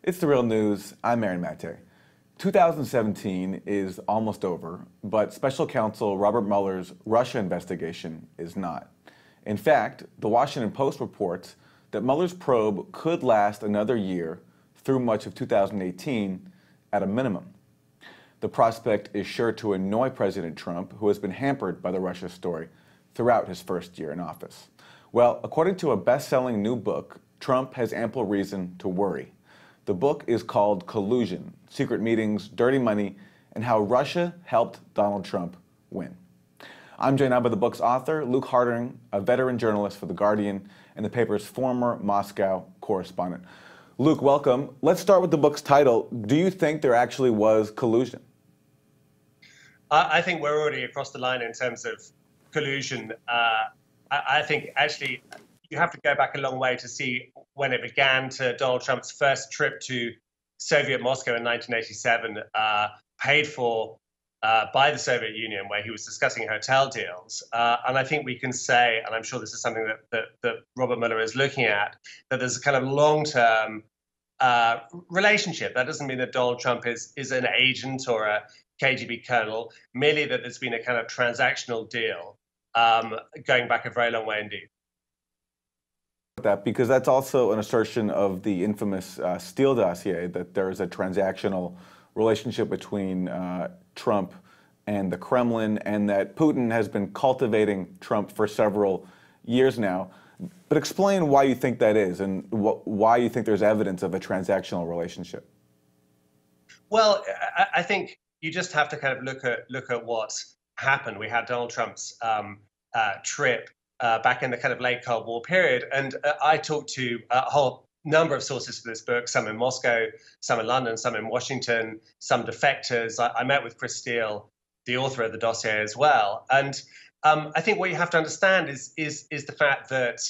It's the real news. I'm Aaron Mate. 2017 is almost over, but Special Counsel Robert Mueller's Russia investigation is not. In fact, the Washington Post reports that Mueller's probe could last another year through much of 2018 at a minimum. The prospect is sure to annoy President Trump, who has been hampered by the Russia story throughout his first year in office. Well, according to a best-selling new book, Trump has ample reason to worry. The book is called Collusion: Secret Meetings, Dirty Money, and How Russia Helped Donald Trump Win. I'm joined now by the book's author, Luke Harding, a veteran journalist for The Guardian and the paper's former Moscow correspondent. Luke, welcome. Let's start with the book's title. Do you think there actually was collusion? I think we're already across the line in terms of collusion. I think actually you have to go back a long way to see when it began to Donald Trump's first trip to Soviet Moscow in 1987, paid for by the Soviet Union, where he was discussing hotel deals. And I think we can say, and I'm sure this is something that Robert Mueller is looking at, that there's a kind of long-term relationship. That doesn't mean that Donald Trump is an agent or a KGB colonel, merely that there's been a kind of transactional deal going back a very long way indeed. That because that's also an assertion of the infamous Steele dossier, that there is a transactional relationship between Trump and the Kremlin, and that Putin has been cultivating Trump for several years now. But explain why you think that is, and why you think there's evidence of a transactional relationship. Well, I think you just have to kind of look at what's happened. We had Donald Trump's trip back in the kind of late Cold War period, and I talked to a whole number of sources for this book, some in Moscow, some in London, some in Washington, some defectors. I met with Chris Steele, the author of the dossier, as well. And I think what you have to understand is the fact that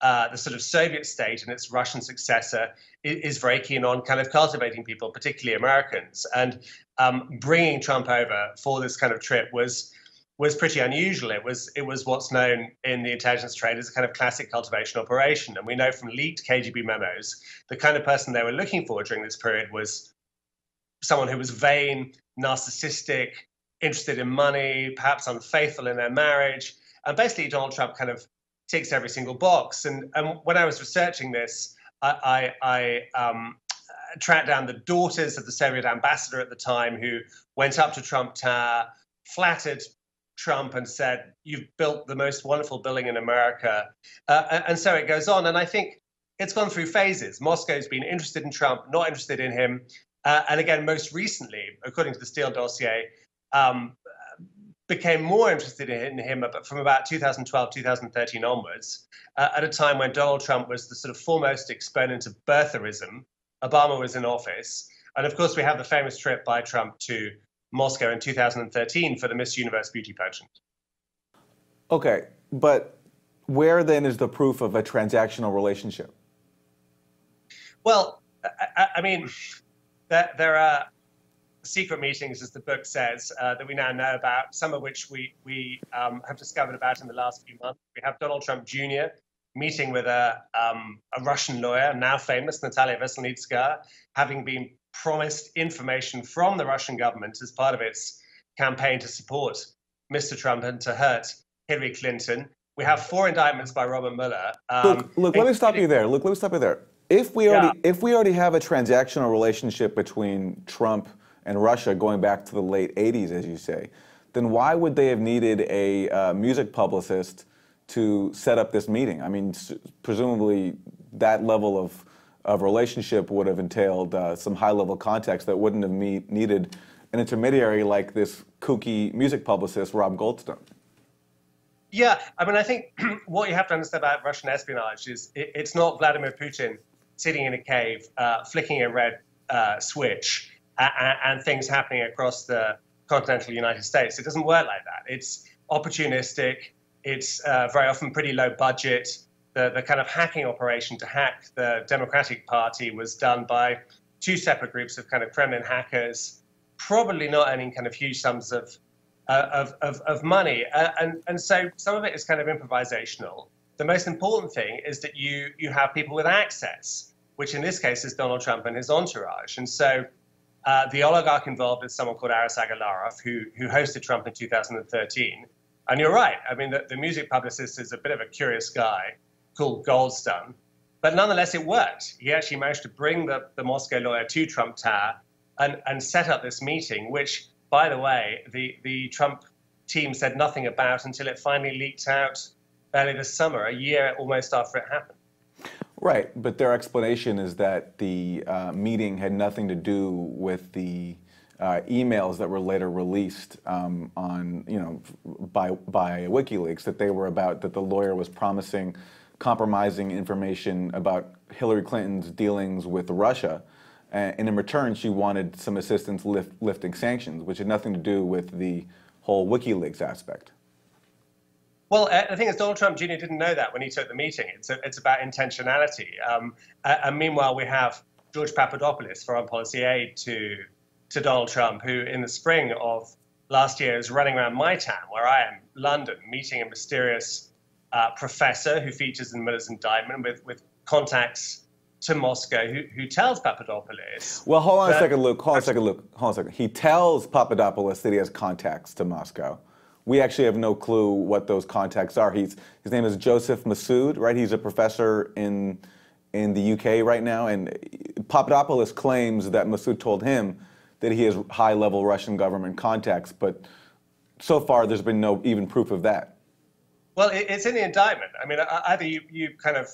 the sort of Soviet state and its Russian successor is very keen on kind of cultivating people, particularly Americans. And bringing Trump over for this kind of trip was pretty unusual. It was what's known in the intelligence trade as a kind of classic cultivation operation. And we know from leaked KGB memos, the kind of person they were looking for during this period was someone who was vain, narcissistic, interested in money, perhaps unfaithful in their marriage. And basically, Donald Trump kind of ticks every single box. And when I was researching this, I tracked down the daughters of the Soviet ambassador at the time, who went up to Trump Tower, flattered Trump and said, "You've built the most wonderful building in America." And so it goes on. And I think it's gone through phases. Moscow's been interested in Trump, not interested in him. And again, most recently, according to the Steele dossier, became more interested in him from about 2012, 2013 onwards, at a time when Donald Trump was the sort of foremost exponent of birtherism. Obama was in office. And of course, we have the famous trip by Trump to Moscow in 2013 for the Miss Universe beauty pageant. Okay, but where then is the proof of a transactional relationship? Well, I mean, there are secret meetings, as the book says, that we now know about, some of which we have discovered about in the last few months. We have Donald Trump Jr. meeting with a Russian lawyer, now famous, Natalia Veselnitskaya, having been promised information from the Russian government as part of its campaign to support Mr. Trump and to hurt Hillary Clinton. We have 4 indictments by Robert Mueller. Look, let me stop you there. Look, let me stop you there. If we already have a transactional relationship between Trump and Russia going back to the late 80s, as you say, then why would they have needed a music publicist to set up this meeting? I mean, presumably that level of relationship would have entailed some high-level context that wouldn't have needed an intermediary like this kooky music publicist, Rob Goldstone. Yeah, I mean, I think what you have to understand about Russian espionage is it's not Vladimir Putin sitting in a cave, flicking a red switch, and things happening across the continental United States. It doesn't work like that. It's opportunistic. It's very often pretty low budget. The kind of hacking operation to hack the Democratic Party was done by 2 separate groups of kind of Kremlin hackers, probably not earning kind of huge sums of money. And so some of it is kind of improvisational. The most important thing is that you have people with access. which in this case is Donald Trump and his entourage. And so the oligarch involved is someone called Aris Agalarov, who hosted Trump in 2013. And you're right. I mean, the music publicist is a bit of a curious guy called Goldstone. But nonetheless, it worked. He actually managed to bring the Moscow lawyer to Trump Tower and set up this meeting, which, by the way, the Trump team said nothing about until it finally leaked out early this summer, a year almost after it happened. Right, but their explanation is that the meeting had nothing to do with the emails that were later released on, by WikiLeaks, that they were about, that the lawyer was promising compromising information about Hillary Clinton's dealings with Russia, and in return she wanted some assistance lifting sanctions, which had nothing to do with the whole WikiLeaks aspect. Well, the thing is, Donald Trump Jr. didn't know that when he took the meeting. It's about intentionality. And meanwhile, we have George Papadopoulos, foreign policy aide to Donald Trump, who in the spring of last year is running around my town, where I am, London, meeting a mysterious professor who features in Mueller's indictment with contacts to Moscow, who tells Papadopoulos. Well, hold on a second, Luke. Hold on a second. He tells Papadopoulos that he has contacts to Moscow. We actually have no clue what those contacts are. His name is Joseph Massoud, right? He's a professor in the UK right now, and Papadopoulos claims that Massoud told him that he has high-level Russian government contacts, but so far there's been no even proof of that. Well, it's in the indictment. I mean, either you kind of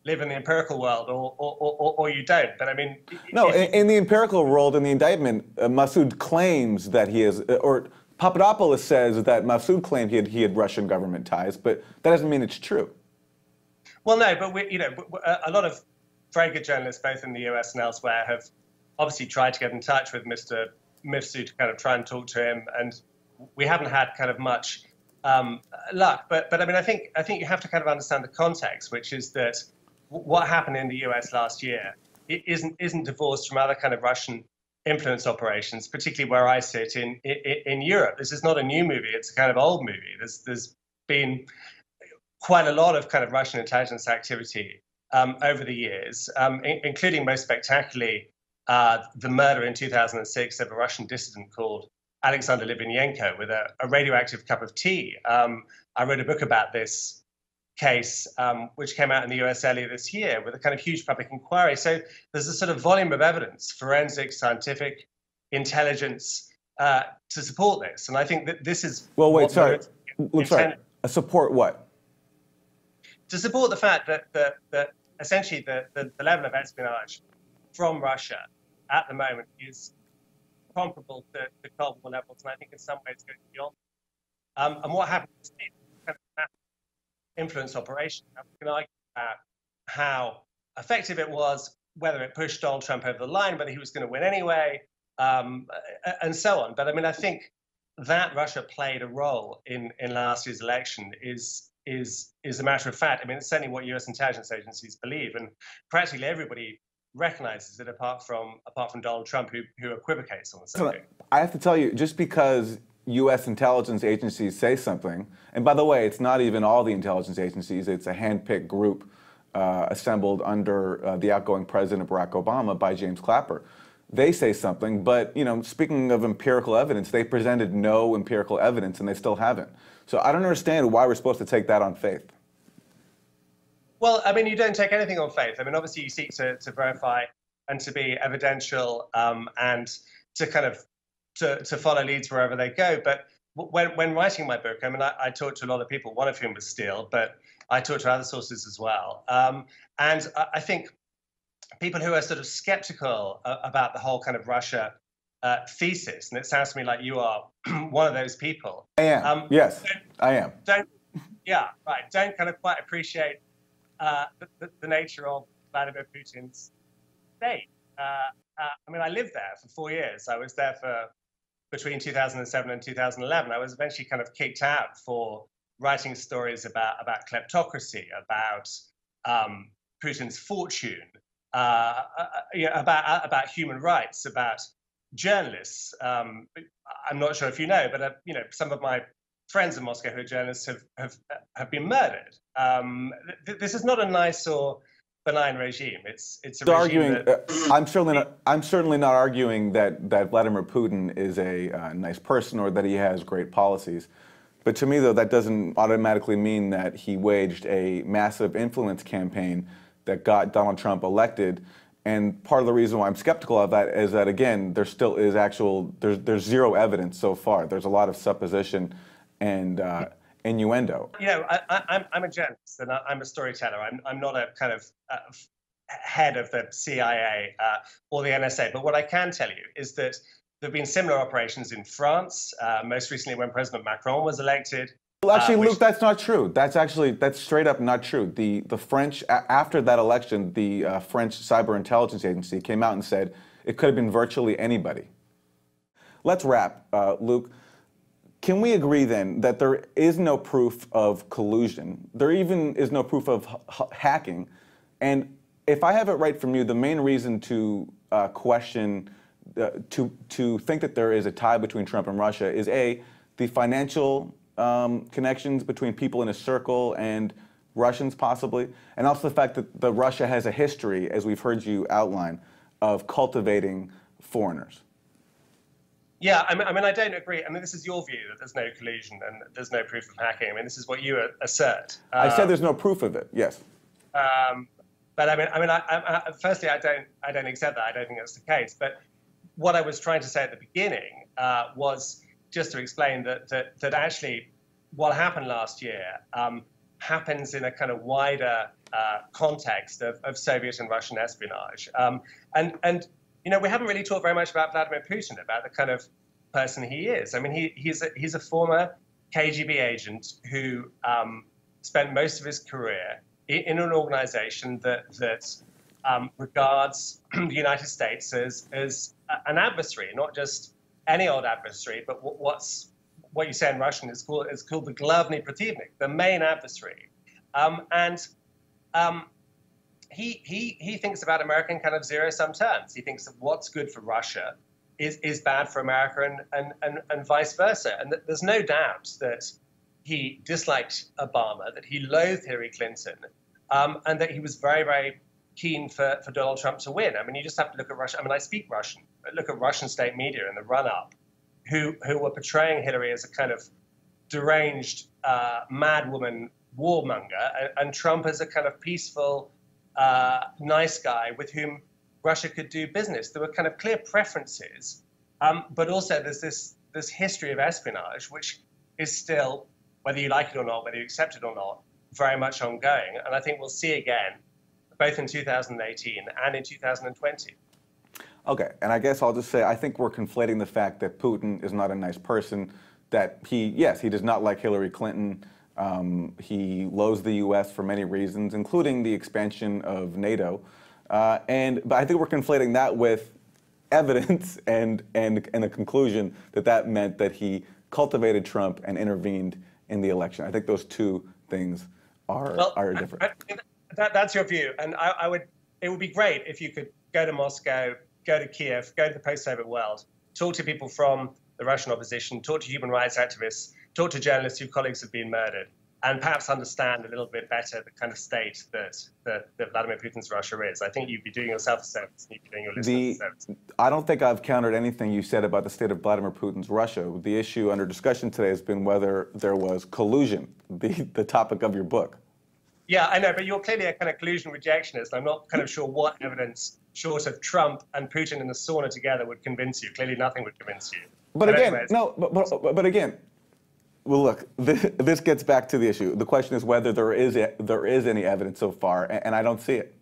live in the empirical world or you don't. But I mean, no, in the empirical world, in the indictment, Massoud claims that he is, or Papadopoulos says that Massoud claimed he had Russian government ties, but that doesn't mean it's true. Well, no, but a lot of very good journalists, both in the US and elsewhere, have obviously tried to get in touch with Mr. Mifsud to kind of try and talk to him, and we haven't had kind of much luck. But I mean, I think you have to kind of understand the context, which is that what happened in the US last year isn't divorced from other kind of Russian influence operations, particularly where I sit in Europe. This is not a new movie; it's a kind of old movie. There's been quite a lot of kind of Russian intelligence activity over the years, including most spectacularly the murder in 2006 of a Russian dissident called Alexander Litvinenko with a radioactive cup of tea. I wrote a book about this case, which came out in the US earlier this year with a kind of huge public inquiry. So there's a sort of volume of evidence, forensic, scientific, intelligence to support this. And I think that this is... Well, wait, sorry. Support what? To support the fact that essentially the level of espionage from Russia at the moment is comparable to the Cold War levels, and I think in some ways goes beyond. And what happened is kind of influence operation. Now, we can argue about how effective it was, whether it pushed Donald Trump over the line, whether he was going to win anyway, and so on. But I mean, I think that Russia played a role in last year's election is a matter of fact. I mean, it's certainly what U.S. intelligence agencies believe, and practically everybody recognizes it apart from Donald Trump, who equivocates on the subject. I have to tell you, just because U.S. intelligence agencies say something, and by the way, it's not even all the intelligence agencies, it's a hand-picked group assembled under the outgoing President Barack Obama by James Clapper. They say something, but speaking of empirical evidence, they presented no empirical evidence and they still haven't. So I don't understand why we're supposed to take that on faith. Well, I mean, you don't take anything on faith. I mean, obviously you seek to verify and to be evidential and to kind of to follow leads wherever they go. But when writing my book, I mean, I talked to a lot of people, one of whom was Steele, but I talked to other sources as well. And I think people who are sort of skeptical about the whole kind of Russia thesis, and it sounds to me like you are one of those people. I am. Yes, I am. Don't kind of quite appreciate the nature of Vladimir Putin's state. I mean, I lived there for 4 years. I was there for between 2007 and 2011. I was eventually kind of kicked out for writing stories about kleptocracy, about Putin's fortune, about human rights, about journalists. I'm not sure if you know, but some of my friends in Moscow who are journalists have been murdered. This is not a nice or benign regime. It's a regime that I'm certainly not arguing that Vladimir Putin is a nice person or that he has great policies. But to me, though, that doesn't automatically mean that he waged a massive influence campaign that got Donald Trump elected. And part of the reason why I'm skeptical of that is that, again, there still is there's zero evidence so far. There's a lot of supposition and innuendo. You know, I'm a journalist and I'm a storyteller. I'm not a kind of head of the CIA or the NSA. But what I can tell you is that there have been similar operations in France, most recently when President Macron was elected. Well, actually, Luke, that's not true. That's straight up not true. The French, after that election, the French Cyber Intelligence Agency came out and said it could have been virtually anybody. Let's wrap, Luke. Can we agree then that there is no proof of collusion? There even is no proof of hacking. And if I have it right from you, the main reason to question, to think that there is a tie between Trump and Russia is A, the financial connections between people in his circle and Russians possibly, and also the fact that Russia has a history, as we've heard you outline, of cultivating foreigners. Yeah, I mean, I don't agree. I mean, this is your view that there's no collusion and there's no proof of hacking. I mean, this is what you assert. I said there's no proof of it. Yes. But firstly, I don't accept that. I don't think that's the case. But what I was trying to say at the beginning was just to explain that actually what happened last year happens in a kind of wider context of Soviet and Russian espionage. And you know, we haven't really talked very much about Vladimir Putin, about the kind of person he is. I mean, he's a former KGB agent who spent most of his career in an organization that regards the United States as an adversary, not just any old adversary, but what you say in Russian is called the Glavny Protivnik, the main adversary. He thinks about America in kind of zero-sum terms. He thinks that what's good for Russia is bad for America and vice versa. And there's no doubt that he disliked Obama, that he loathed Hillary Clinton, and that he was very, very keen for Donald Trump to win. I mean, you just have to look at Russia. I mean, I speak Russian, but look at Russian state media in the run-up, who were portraying Hillary as a kind of deranged madwoman warmonger, and Trump as a kind of peaceful, nice guy with whom Russia could do business. There were kind of clear preferences, but also there's this history of espionage, which is still, whether you like it or not, whether you accept it or not, very much ongoing. And I think we'll see again, both in 2018 and in 2020. Okay, and I guess I'll just say, I think we're conflating the fact that Putin is not a nice person, that yes, he does not like Hillary Clinton. He loathes the U.S. for many reasons, including the expansion of NATO. But I think we're conflating that with evidence and a conclusion that meant that he cultivated Trump and intervened in the election. I think those two things are different. That's your view, and it would be great if you could go to Moscow, go to Kiev, go to the post-Soviet world, talk to people from the Russian opposition, talk to human rights activists, talk to journalists whose colleagues have been murdered, and perhaps understand a little bit better the kind of state that Vladimir Putin's Russia is. I think you'd be doing yourself a service, and you'd be doing your listeners a service. I don't think I've countered anything you said about the state of Vladimir Putin's Russia. The issue under discussion today has been whether there was collusion, the topic of your book. Yeah, I know, but you're clearly a kind of collusion rejectionist. I'm not kind of sure what evidence, short of Trump and Putin in the sauna together, would convince you. Clearly nothing would convince you. But again, but again, well, look, this gets back to the issue. The question is whether there is any evidence so far, and I don't see it.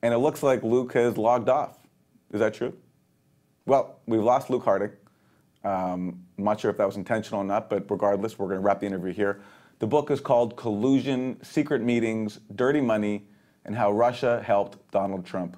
And it looks like Luke has logged off. Is that true? Well, we've lost Luke Harding. I'm not sure if that was intentional or not, but regardless, we're going to wrap the interview here. The book is called Collusion, Secret Meetings, Dirty Money, and How Russia Helped Donald Trump